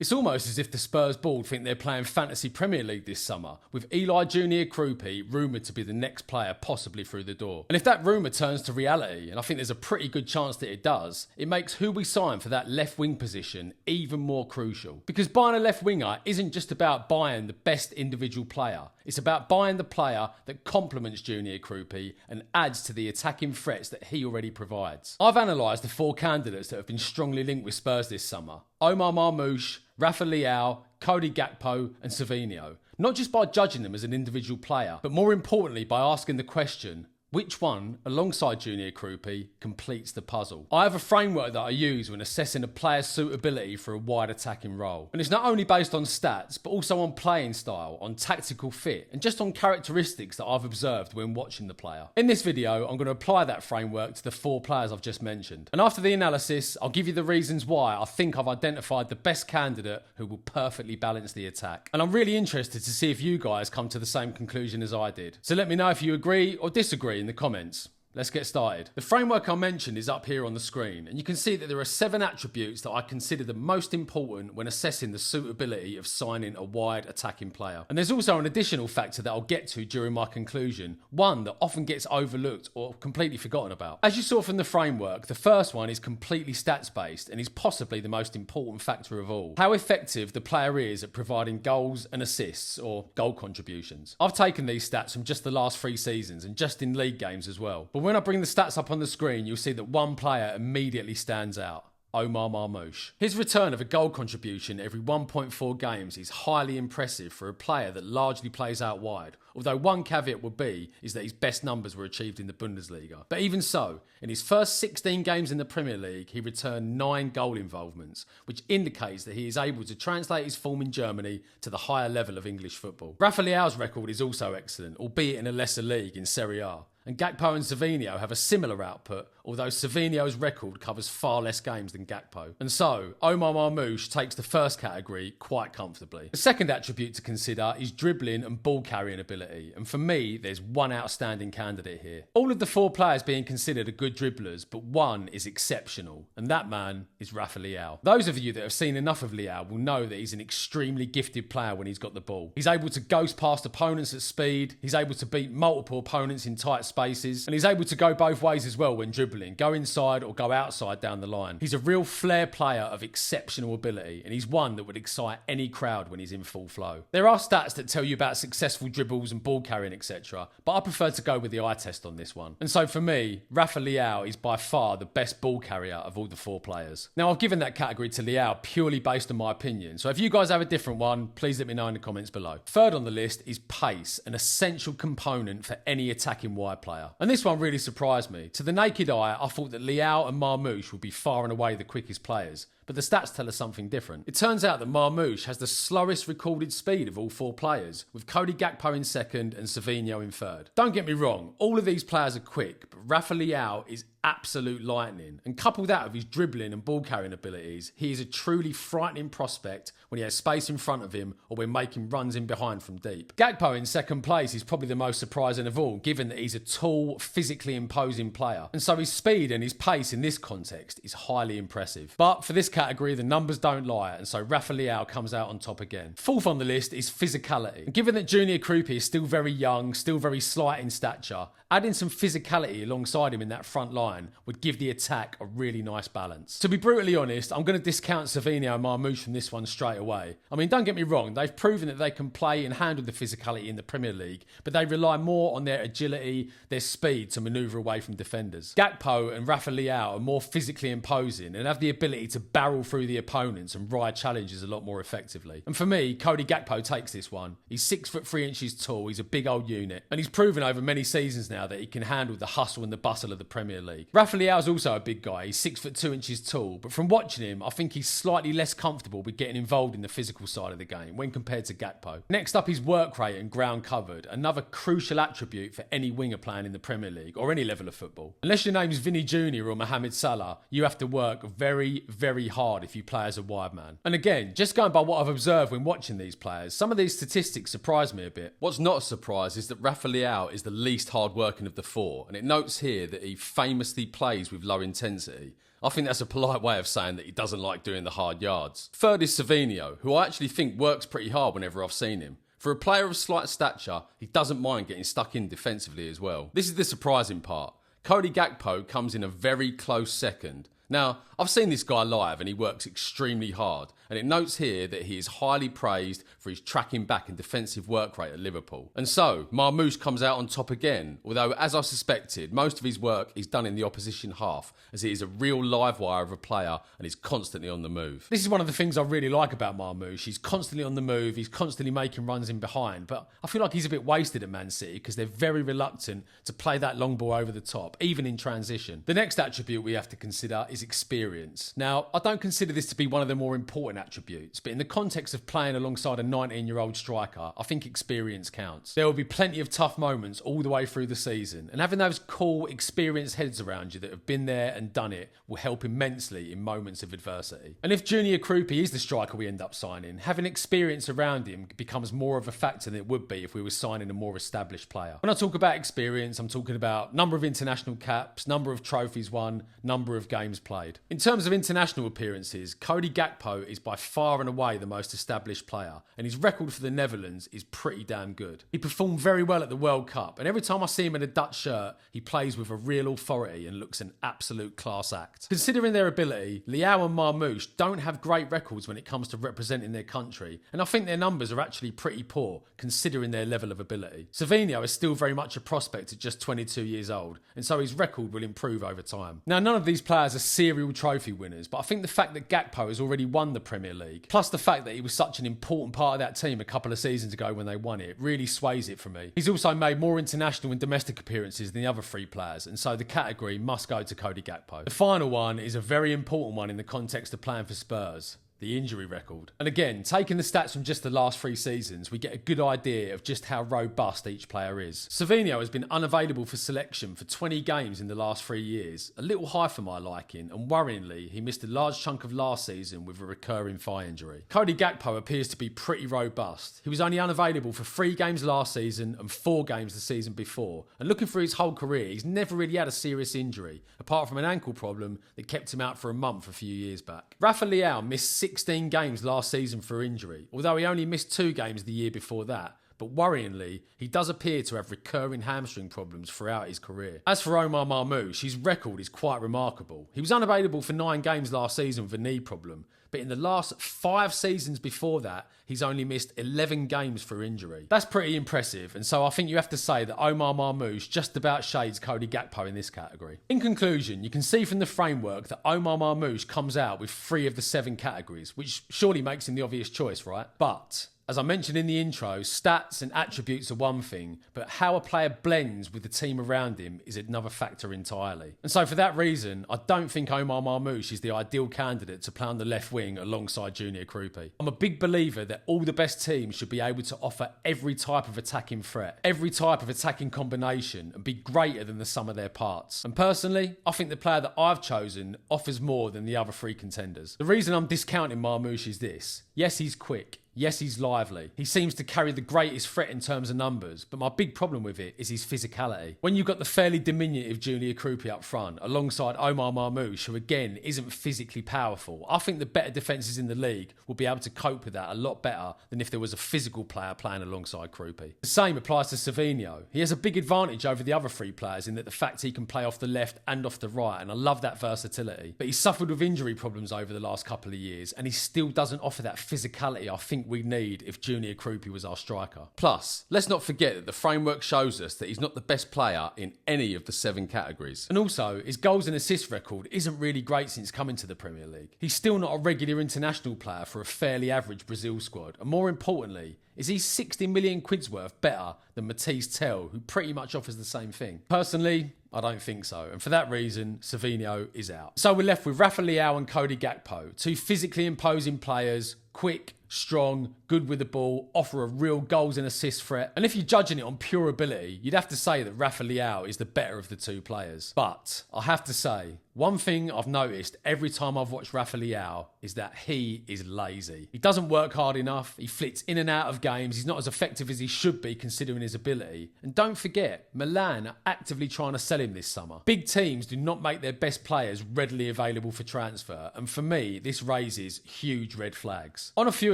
It's almost as if the Spurs board think they're playing Fantasy Premier League this summer, with Eli Junior Kroupi rumoured to be the next player possibly through the door. And if that rumour turns to reality, and I think there's a pretty good chance that it does, it makes who we sign for that left wing position even more crucial. Because buying a left winger isn't just about buying the best individual player, it's about buying the player that complements Junior Kroupi and adds to the attacking threats that he already provides. I've analysed the 4 candidates that have been strongly linked with Spurs this summer: Omar Marmoush, Rafa Leao, Cody Gakpo and Savinho. Not just by judging them as an individual player, but more importantly by asking the question, which one, alongside Junior Kroupi, completes the puzzle? I have a framework that I use when assessing a player's suitability for a wide attacking role. And it's not only based on stats, but also on playing style, on tactical fit, and just on characteristics that I've observed when watching the player. In this video, I'm going to apply that framework to the 4 players I've just mentioned. And after the analysis, I'll give you the reasons why I think I've identified the best candidate who will perfectly balance the attack. And I'm really interested to see if you guys come to the same conclusion as I did. So let me know if you agree or disagree in the comments. Let's get started. The framework I mentioned is up here on the screen, and you can see that there are 7 attributes that I consider the most important when assessing the suitability of signing a wide attacking player. And there's also an additional factor that I'll get to during my conclusion, one that often gets overlooked or completely forgotten about. As you saw from the framework, the first one is completely stats based and is possibly the most important factor of all: how effective the player is at providing goals and assists, or goal contributions. I've taken these stats from just the last 3 seasons and just in league games as well. But when I bring the stats up on the screen, you'll see that one player immediately stands out: Omar Marmoush. His return of a goal contribution every 1.4 games is highly impressive for a player that largely plays out wide, although one caveat would be is that his best numbers were achieved in the Bundesliga. But even so, in his first 16 games in the Premier League, he returned 9 goal involvements, which indicates that he is able to translate his form in Germany to the higher level of English football. Rafa Leao's record is also excellent, albeit in a lesser league in Serie A. And Gakpo and Savinho have a similar output, although Savinho's record covers far less games than Gakpo. And so, Omar Marmoush takes the first category quite comfortably. The second attribute to consider is dribbling and ball carrying ability, and for me, there's one outstanding candidate here. All of the 4 players being considered are good dribblers, but one is exceptional, and that man is Rafa Leao. Those of you that have seen enough of Leao will know that he's an extremely gifted player when he's got the ball. He's able to ghost past opponents at speed, he's able to beat multiple opponents in tight spaces, and he's able to go both ways as well when dribbling, go inside or go outside down the line. He's a real flair player of exceptional ability, and he's one that would excite any crowd when he's in full flow. There are stats that tell you about successful dribbles and ball carrying, etc., but I prefer to go with the eye test on this one. And so for me, Rafa Leao is by far the best ball carrier of all the 4 players. Now, I've given that category to Leao purely based on my opinion, so if you guys have a different one, please let me know in the comments below. Third on the list is pace, an essential component for any attacking wide player. And this one really surprised me. To the naked eye, I thought that Leao and Marmoush would be far and away the quickest players, but the stats tell us something different. It turns out that Marmoush has the slowest recorded speed of all 4 players, with Cody Gakpo in second and Savinho in third. Don't get me wrong, all of these players are quick, but Rafa Leao is absolute lightning, and couple that with his dribbling and ball carrying abilities, he is a truly frightening prospect when he has space in front of him or when making runs in behind from deep. Gakpo in second place is probably the most surprising of all, given that he's a tall, physically imposing player, and so his speed and his pace in this context is highly impressive. But for this category, the numbers don't lie, and so Rafa Leao comes out on top again. Fourth on the list is physicality, and given that Junior Kroupi is still very young, still very slight in stature, adding some physicality alongside him in that front line would give the attack a really nice balance. To be brutally honest, I'm going to discount Savinho and Marmoush from this one straight away. I mean, don't get me wrong, they've proven that they can play and handle the physicality in the Premier League, but they rely more on their agility, their speed to manoeuvre away from defenders. Gakpo and Rafa Leao are more physically imposing and have the ability to barrel through the opponents and ride challenges a lot more effectively. And for me, Cody Gakpo takes this one. He's 6'3" tall, he's a big old unit, and he's proven over many seasons now that he can handle the hustle and the bustle of the Premier League. Rafa Leao's also a big guy, he's 6'2" tall, but from watching him, I think he's slightly less comfortable with getting involved in the physical side of the game when compared to Gakpo. Next up is work rate and ground covered, another crucial attribute for any winger playing in the Premier League or any level of football. Unless your name's Vinny Junior or Mohamed Salah, you have to work very, very hard if you play as a wide man. And again, just going by what I've observed when watching these players, some of these statistics surprise me a bit. What's not a surprise is that Rafa Leao is the least hard working of the 4, and it notes here that he famously plays with low intensity. I think that's a polite way of saying that he doesn't like doing the hard yards. Third is Savinho, who I actually think works pretty hard whenever I've seen him. For a player of slight stature, he doesn't mind getting stuck in defensively as well. This is the surprising part. Cody Gakpo comes in a very close second. Now, I've seen this guy live and he works extremely hard, and it notes here that he is highly praised for his tracking back and defensive work rate at Liverpool. And so, Marmoush comes out on top again, although as I suspected, most of his work is done in the opposition half, as he is a real live wire of a player and is constantly on the move. This is one of the things I really like about Marmoush. He's constantly on the move, he's constantly making runs in behind, but I feel like he's a bit wasted at Man City because they're very reluctant to play that long ball over the top, even in transition. The next attribute we have to consider is experience. Now, I don't consider this to be one of the more important attributes, but in the context of playing alongside a 19-year-old striker, I think experience counts. There will be plenty of tough moments all the way through the season, and having those cool, experienced heads around you that have been there and done it will help immensely in moments of adversity. And if Junior Kroupi is the striker we end up signing, having experience around him becomes more of a factor than it would be if we were signing a more established player. When I talk about experience, I'm talking about number of international caps, number of trophies won, number of games played. In terms of international appearances, Cody Gakpo is by far and away the most established player, and his record for the Netherlands is pretty damn good. He performed very well at the World Cup, and every time I see him in a Dutch shirt, he plays with a real authority and looks an absolute class act. Considering their ability, Leao and Marmoush don't have great records when it comes to representing their country, and I think their numbers are actually pretty poor, considering their level of ability. Savinho is still very much a prospect at just 22 years old, and so his record will improve over time. Now, none of these players are serial trophy winners, but I think the fact that Gakpo has already won the Premier League, plus the fact that he was such an important part of that team a couple of seasons ago when they won it, really sways it for me. He's also made more international and domestic appearances than the other three players, and so the category must go to Cody Gakpo. The final one is a very important one in the context of playing for Spurs: the injury record. And again, taking the stats from just the last 3 seasons, we get a good idea of just how robust each player is. Savinho has been unavailable for selection for 20 games in the last 3 years, a little high for my liking, and worryingly, he missed a large chunk of last season with a recurring thigh injury. Cody Gakpo appears to be pretty robust. He was only unavailable for 3 games last season and 4 games the season before, and looking through his whole career, he's never really had a serious injury, apart from an ankle problem that kept him out for a month a few years back. Rafa Leao missed 16 games last season for injury, although he only missed 2 games the year before that. But worryingly, he does appear to have recurring hamstring problems throughout his career. As for Omar Marmoush, his record is quite remarkable. He was unavailable for 9 games last season with a knee problem, but in the last 5 seasons before that, he's only missed 11 games for injury. That's pretty impressive, and so I think you have to say that Omar Marmoush just about shades Cody Gakpo in this category. In conclusion, you can see from the framework that Omar Marmoush comes out with 3 of the 7 categories, which surely makes him the obvious choice, right? But as I mentioned in the intro, stats and attributes are one thing, but how a player blends with the team around him is another factor entirely. And so for that reason, I don't think Omar Marmoush is the ideal candidate to play on the left wing alongside Junior Kroupi. I'm a big believer that all the best teams should be able to offer every type of attacking threat, every type of attacking combination, and be greater than the sum of their parts. And personally, I think the player that I've chosen offers more than the other 3 contenders. The reason I'm discounting Marmoush is this: yes, he's quick. Yes, he's lively. He seems to carry the greatest threat in terms of numbers, but my big problem with it is his physicality. When you've got the fairly diminutive Junior Kroupi up front, alongside Omar Marmoush, who again isn't physically powerful, I think the better defences in the league will be able to cope with that a lot better than if there was a physical player playing alongside Kroupi. The same applies to Savinho. He has a big advantage over the other 3 players in that the fact he can play off the left and off the right, and I love that versatility. But he's suffered with injury problems over the last couple of years, and he still doesn't offer that physicality I think we need if Junior Kroupi was our striker. Plus, let's not forget that the framework shows us that he's not the best player in any of the 7 categories. And also, his goals and assist record isn't really great since coming to the Premier League. He's still not a regular international player for a fairly average Brazil squad, and more importantly, is he 60 million quid's worth better than Matisse Tell, who pretty much offers the same thing? Personally, I don't think so, and for that reason, Savinho is out. So we're left with Rafa Leao and Cody Gakpo, 2 physically imposing players, quick, strong, good with the ball, offer a real goals and assist threat. And if you're judging it on pure ability, you'd have to say that Rafa Leao is the better of the 2 players. But I have to say, One thing I've noticed every time I've watched Rafa Leao is that he is lazy. He doesn't work hard enough, he flits in and out of games, he's not as effective as he should be considering his ability. And don't forget, Milan are actively trying to sell him this summer. Big teams do not make their best players readily available for transfer, and for me, this raises huge red flags. On a few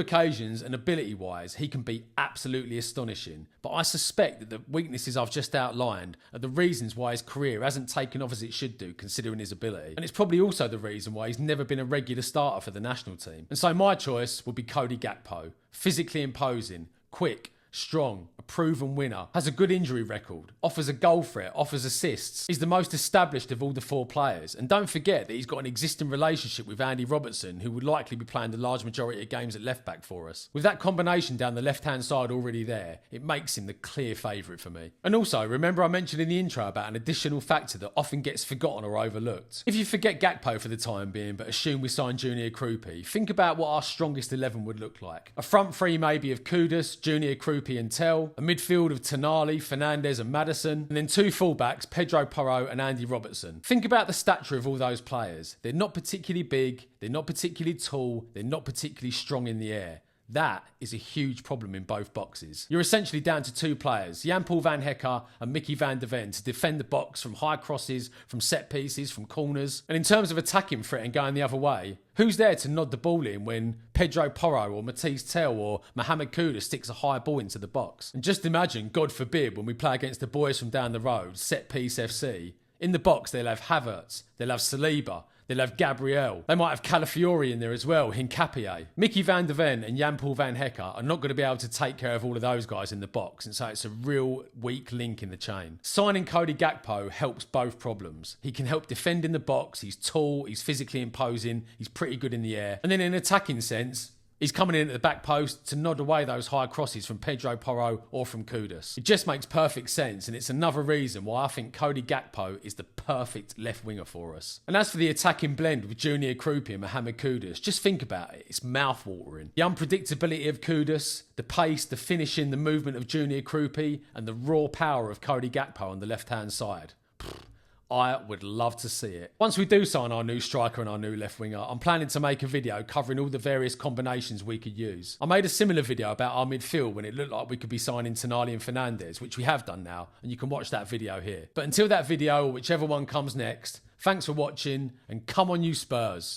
occasions, and ability-wise, he can be absolutely astonishing, but I suspect that the weaknesses I've just outlined are the reasons why his career hasn't taken off as it should do considering his ability. And it's probably also the reason why he's never been a regular starter for the national team. And so my choice would be Cody Gakpo. Physically imposing, quick, strong, a proven winner, has a good injury record, offers a goal threat, offers assists, is the most established of all the 4 players. And don't forget that he's got an existing relationship with Andy Robertson, who would likely be playing the large majority of games at left back for us. With that combination down the left hand side already there, it makes him the clear favourite for me. And also, remember I mentioned in the intro about an additional factor that often gets forgotten or overlooked. If you forget Gakpo for the time being but assume we sign Junior Kroupi, think about what our strongest 11 would look like. A front three maybe of Kudus, Junior Kroupi and Tell, a midfield of Tonali, Fernandes and Maddison, and then 2 fullbacks, Pedro Porro and Andy Robertson. Think about the stature of all those players. They're not particularly big, they're not particularly tall, they're not particularly strong in the air. That is a huge problem in both boxes. You're essentially down to 2 players, Jan-Paul van Hecke and Mickey van der Ven, to defend the box from high crosses, from set pieces, from corners. And in terms of attacking threat and going the other way, who's there to nod the ball in when Pedro Porro or Matisse Tell or Mohamed Kudus sticks a high ball into the box? And just imagine, God forbid, when we play against the boys from down the road, Set Piece FC, in the box they'll have Havertz, they'll have Saliba, they'll have Gabriel. They might have Calafiori in there as well, Hincapié. Mickey van der Ven and Jan-Paul van Hecke are not going to be able to take care of all of those guys in the box, and so it's a real weak link in the chain. Signing Cody Gakpo helps both problems. He can help defend in the box, he's tall, he's physically imposing, he's pretty good in the air. And then in an attacking sense, he's coming in at the back post to nod away those high crosses from Pedro Porro or from Kudus. It just makes perfect sense, and it's another reason why I think Cody Gakpo is the perfect left winger for us. And as for the attacking blend with Junior Kroupi and Mohamed Kudus, just think about it. It's mouth-watering. The unpredictability of Kudus, the pace, the finishing, the movement of Junior Kroupi, and the raw power of Cody Gakpo on the left-hand side. I would love to see it. Once we do sign our new striker and our new left winger, I'm planning to make a video covering all the various combinations we could use. I made a similar video about our midfield when it looked like we could be signing Tonali and Fernandes, which we have done now, and you can watch that video here. But until that video, or whichever one comes next, thanks for watching, and come on you Spurs.